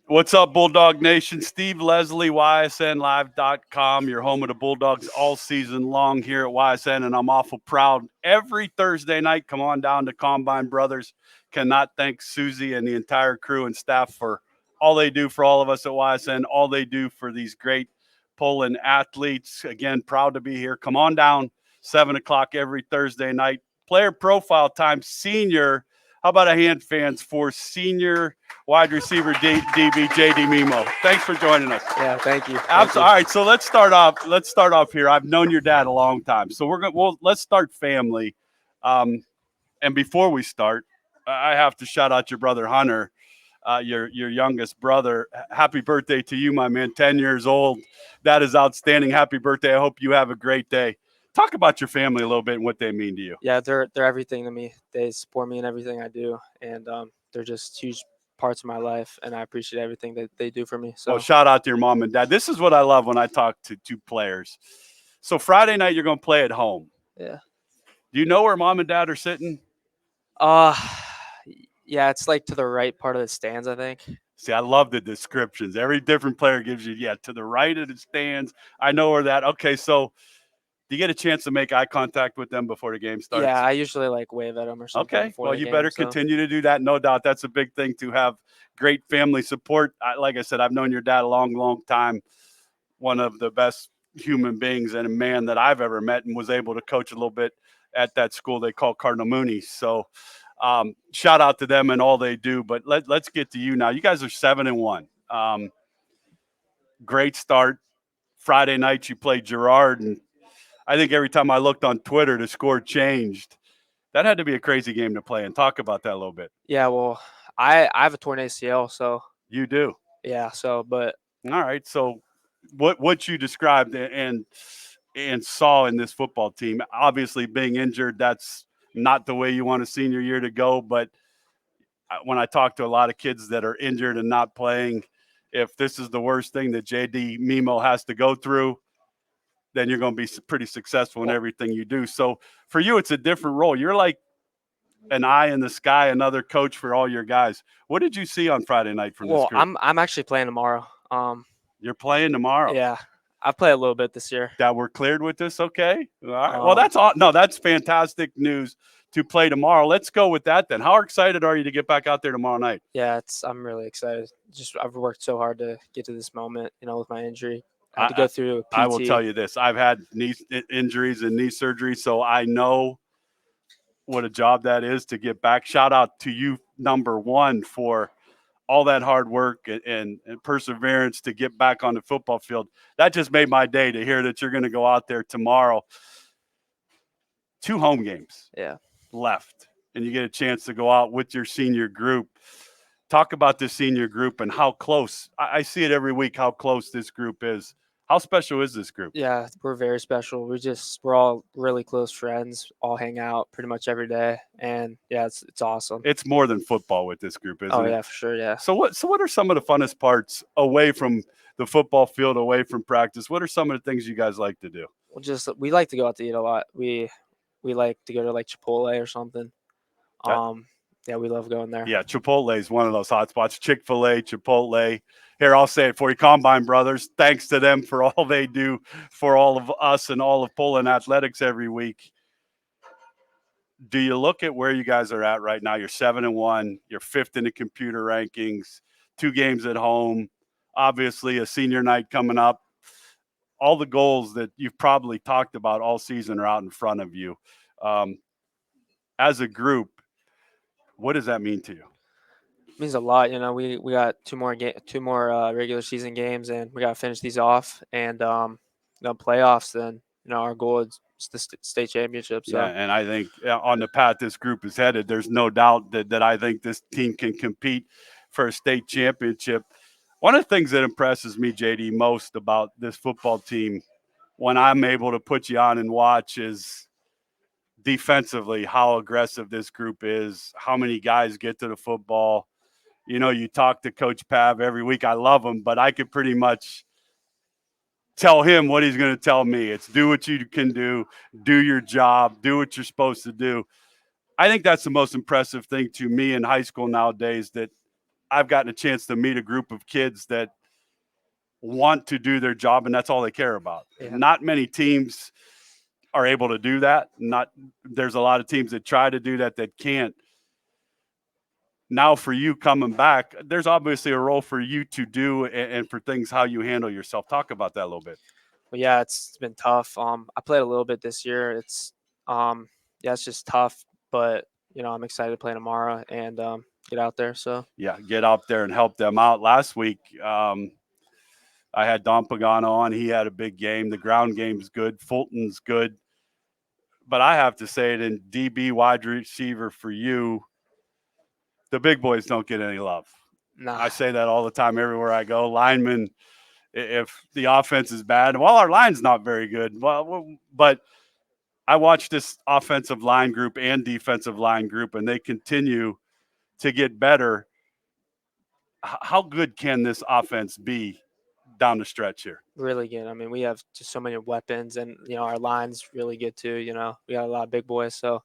What's up, Bulldog Nation? Steve Leslie, YSNLive.com, your home of the Bulldogs all season long here at YSN, and I'm awful proud. Every Thursday night, come on down to Combine Brothers. Cannot thank Susie and the entire crew and staff for all they do for all of us at YSN, all they do for these great Poland athletes. Again, proud to be here. Come on down, 7 o'clock every Thursday night. Player profile time, senior. How about a hand, fans, for senior wide receiver DB JD Memo? Thanks for joining us. Yeah, thank you. All right, so let's start off here. I've known your dad a long time, so let's start family. And before we start, I have to shout out your brother Hunter, your youngest brother. Happy birthday to you, my man. 10 years old. That is outstanding. Happy birthday. I hope you have a great day. Talk about your family a little bit and what they mean to you. Yeah, they're everything to me. They support me in everything I do, and they're just huge parts of my life, and I appreciate everything that they do for me. So, well, shout out to your mom and dad. This is what I love when I talk to two players. So Friday night, you're going to play at home. Yeah. Do you know where mom and dad are sitting? Yeah, it's like to the right part of the stands, I think. See, I love the descriptions. Every different player gives you, to the right of the stands. I know where that. Okay, so do you get a chance to make eye contact with them before the game starts? Yeah, I usually wave at them or something. Okay, well, you game, better continue to do that. No doubt. That's a big thing to have great family support. Like I said, I've known your dad a long, long time. One of the best human beings and a man that I've ever met, and was able to coach a little bit at that school they call Cardinal Mooney. So shout out to them and all they do. But let's get to you now. You guys are 7-1. Great start. Friday night you played Girard, and I think every time I looked on Twitter, the score changed. That had to be a crazy game to play, and talk about that a little bit. Yeah, well, I have a torn ACL, so. You do? Yeah, so, but. All right, so what you described and saw in this football team, obviously being injured, that's not the way you want a senior year to go, but when I talk to a lot of kids that are injured and not playing, if this is the worst thing that JD Memo has to go through, then you're going to be pretty successful in everything you do. So for you, it's a different role. You're like an eye in the sky, another coach for all your guys. What did you see on Friday night from this group? Well, I'm actually playing tomorrow. You're playing tomorrow? Yeah. I've played a little bit this year. That we're cleared with this, okay? All right. Well, that's fantastic news to play tomorrow. Let's go with that then. How excited are you to get back out there tomorrow night? Yeah, I'm really excited. I've worked so hard to get to this moment, with my injury. I had to go through PT. I will tell you this. I've had knee injuries and knee surgery, so I know what a job that is to get back. Shout out to you, number one, for all that hard work and perseverance to get back on the football field. That just made my day to hear that you're going to go out there tomorrow. 2 home games left, and you get a chance to go out with your senior group. Talk about this senior group and how close. I see it every week, how close this group is. How special is this group? Yeah, we're very special. We're all really close friends, all hang out pretty much every day. And yeah, it's awesome. It's more than football with this group, isn't it? Oh yeah, for sure. Yeah. So what are some of the funnest parts away from the football field, away from practice? What are some of the things you guys like to do? Well, we like to go out to eat a lot. We like to go to like Chipotle or something. Yeah, we love going there. Yeah, Chipotle is one of those hot spots. Chick-fil-A, Chipotle. Here, I'll say it for you, Combine Brothers. Thanks to them for all they do for all of us and all of Poland athletics every week. Do you look at where you guys are at right now? You're 7-1. You're 5th in the computer rankings. 2 games at home. Obviously, a senior night coming up. All the goals that you've probably talked about all season are out in front of you. As a group, what does that mean to you? It means a lot. We got two more regular season games, and we got to finish these off. And playoffs. Then our goal is the state championship. So. Yeah, and I think on the path this group is headed, there's no doubt that I think this team can compete for a state championship. One of the things that impresses me, JD, most about this football team when I'm able to put you on and watch is defensively how aggressive this group is, how many guys get to the football. You talk to Coach Pav every week. I love him, but I could pretty much tell him what he's going to tell me. It's do what you can do your job, do what you're supposed to do. I think that's the most impressive thing to me in high school nowadays, that I've gotten a chance to meet a group of kids that want to do their job, and that's all they care about. Yeah. Not many teams are able to do that. Not there's a lot of teams that try to do that that can't. Now for you coming back, there's obviously a role for you to do and for things how you handle yourself. Talk about that a little bit. But yeah, it's been tough. I played a little bit this year. Yeah, it's just tough, but I'm excited to play tomorrow and get out there. So Yeah, get out there and help them out. Last week, I had Don Pagano on. He had a big game. The ground game's good. Fulton's good. But I have to say it in DB wide receiver for you, the big boys don't get any love. nah, I say that all the time everywhere I go. Linemen, if the offense is bad, well, our line's not very good. Well, but I watch this offensive line group and defensive line group, and they continue to get better. How good can this offense be down the stretch here? really good. I mean, we have just so many weapons, and our line's really good too. We got a lot of big boys, so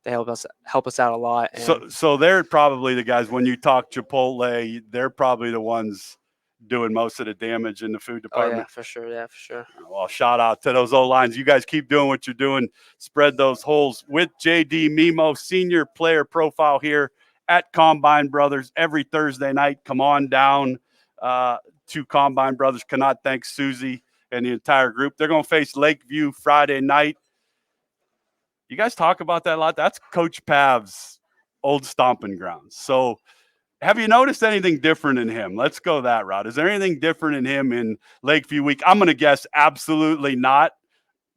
they help us out a lot. And So they're probably the guys when you talk Chipotle, they're probably the ones doing most of the damage in the food oh yeah, department. for sure. Yeah, for sure. Well, shout out to those O lines. You guys keep doing what you're doing. Spread those holes with JD Memo, senior player profile here at Combine Brothers every Thursday night. Come on down to Combine Brothers. Cannot thank Susie and the entire group. They're going to face Lakeview Friday night. You guys talk about that a lot. That's Coach Pav's old stomping grounds. So have you noticed anything different in him? Let's go that route. Is there anything different in him in Lakeview week? I'm going to guess absolutely not.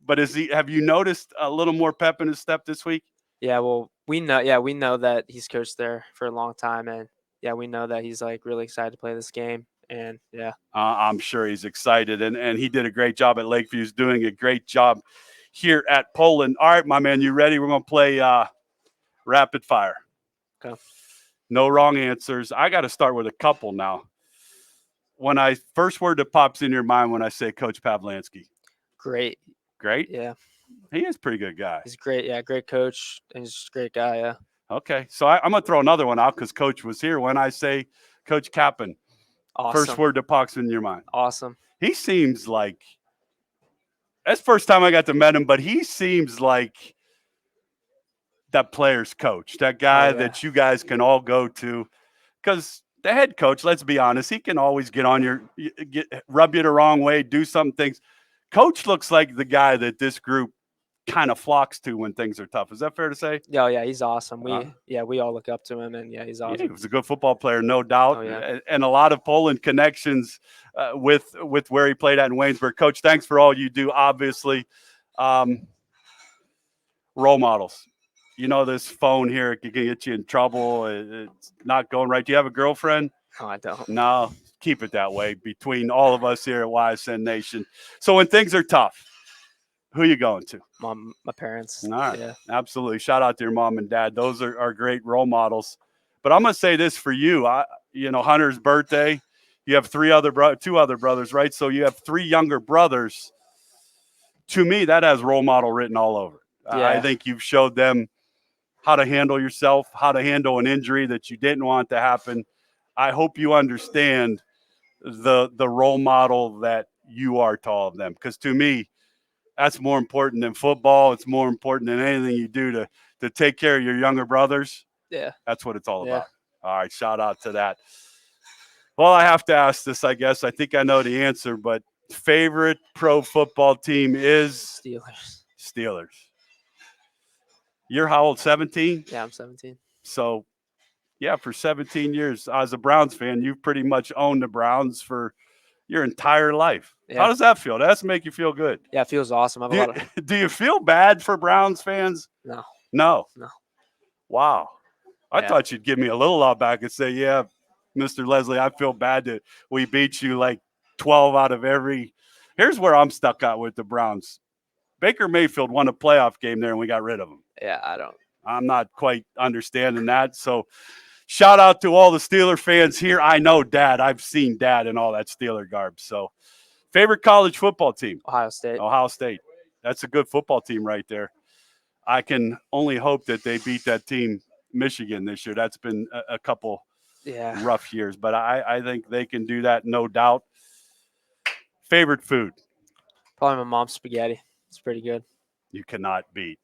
But have you noticed a little more pep in his step this week? Yeah, well, we know. Yeah, we know that he's coached there for a long time, and yeah, we know that he's like really excited to play this game. And yeah, I'm sure he's excited, and he did a great job at Lakeview. He's doing a great job here at Poland. All right, my man, you ready? We're going to play rapid fire. okay, No wrong answers. I got to start with a couple now. When I first word that pops in your mind when I say Coach Pavlansky, great. great. Yeah, He is a pretty good guy. he's great. Yeah, great coach, and he's just a great guy. Yeah, Okay, so I'm going to throw another one out because Coach was here. When I say Coach Kappen, awesome. first word that pops in your mind. Awesome. He seems like that's the first time I got to meet him, but he seems like that player's coach, that guy that you guys can all go to. Because the head coach, let's be honest, he can always get on rub you the wrong way, do some things. Coach looks like the guy that this group kind of flocks to when things are tough. Is that fair to say? Yeah, yeah, he's awesome. We all look up to him, and yeah, he's awesome. Yeah, he was a good football player, no doubt, Oh, yeah. and a lot of Poland connections with where he played at in Waynesburg. Coach, thanks for all you do. Obviously, role models. You know, this phone here it can get you in trouble. It's not going right. Do you have a girlfriend? No, I don't. No, keep it that way between all of us here at YSN Nation. So when things are tough, who are you going to? My parents. All right. Yeah. Absolutely. Shout out to your mom and dad. Those are great role models. But I'm going to say this for you. Hunter's birthday, you have two other brothers, right? So you have three younger brothers. To me, that has role model written all over. Yeah. I think you've showed them how to handle yourself, how to handle an injury that you didn't want to happen. I hope you understand the role model that you are to all of them. Because to me, that's more important than football. It's more important than anything you do to take care of your younger brothers. Yeah. That's what it's all Yeah. about. All right, shout out to that. Well, I have to ask this, I guess. I think I know the answer, but favorite pro football team is Steelers. You're how old? 17? Yeah, I'm 17. So, yeah, for 17 years, as a Browns fan, you've pretty much owned the Browns for your entire life. Yeah. How does that feel? Does that make you feel good? Yeah, it feels awesome. Do you feel bad for Browns fans? No. No. Wow. I Yeah. thought you'd give me a little love back and say, yeah, Mr. Leslie, I feel bad that we beat you like 12 out of every. Here's where I'm stuck out with the Browns. Baker Mayfield won a playoff game there and we got rid of him. Yeah, I'm not quite understanding that. So shout out to all the Steeler fans here. I know Dad. I've seen Dad in all that Steeler garb. So favorite college football team? Ohio State. Ohio State. That's a good football team right there. I can only hope that they beat that team, Michigan, this year. That's been a couple Yeah. rough years, but I think they can do that, no doubt. Favorite food? Probably my mom's spaghetti. It's pretty good. You cannot beat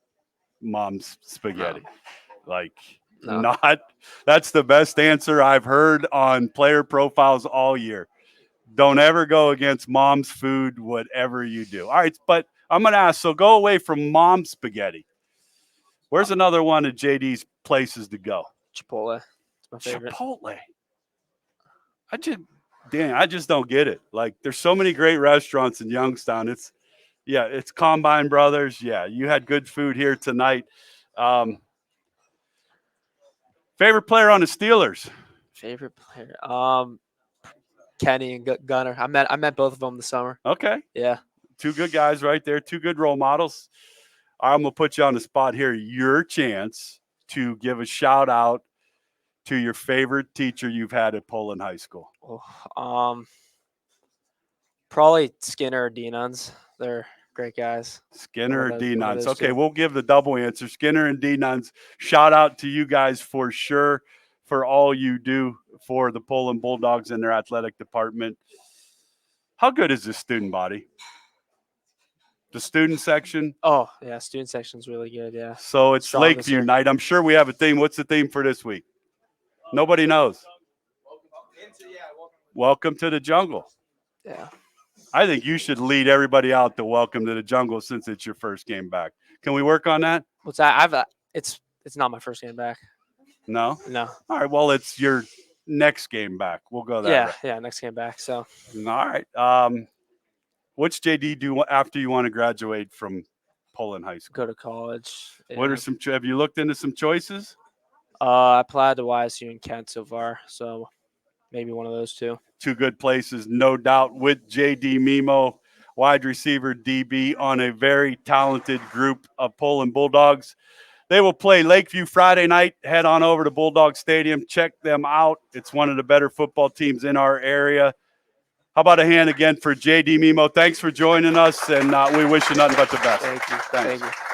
mom's spaghetti. Like, No. not, that's the best answer I've heard on player profiles all year. Don't ever go against mom's food, whatever you do. All right, but I'm going to ask, so go away from mom's spaghetti. Where's another one of JD's places to go? Chipotle. It's my favorite. Chipotle. I just don't get it. Like, there's so many great restaurants in Youngstown. It's Combine Brothers. Yeah, you had good food here tonight. Favorite player on the Steelers? Favorite player. Kenny and Gunner. I met both of them this summer. Okay, Yeah. two good guys right there. Two good role models. I'm gonna put you on the spot here. Your chance to give a shout out to your favorite teacher you've had at Poland High School. Oh, probably Skinner or D-Nuns. They're great guys. Skinner or One of D-Nuns. those Okay, two. we'll give the double answer. Skinner and D-Nuns. Shout out to you guys for sure for all you do for the Poland Bulldogs and their athletic department. How good is this student body? The student section. Oh, yeah, student section's really good, yeah. So it's Strong this Lakeview year. night. I'm sure we have a theme. What's the theme for this week? Nobody knows. Welcome to the jungle. Yeah. I think you should lead everybody out to welcome to the jungle since it's your first game back. Can we work on that? What's that? It's not my first game back. No? No. All right. Well, it's your next game back. We'll go that Yeah, route. yeah, next game back. So All right. What's JD do after you want to graduate from Poland High School? go to college. What yeah. are some? Have you looked into some choices? I applied to YSU and Kent so far, so maybe one of those two. Two good places, no doubt, with JD Memo, wide receiver DB, on a very talented group of Poland Bulldogs. They will play Lakeview Friday night. Head on over to Bulldog Stadium. Check them out. It's one of the better football teams in our area. How about a hand again for JD Memo? Thanks for joining us, and we wish you nothing but the best. Thank you. Thanks. Thank you.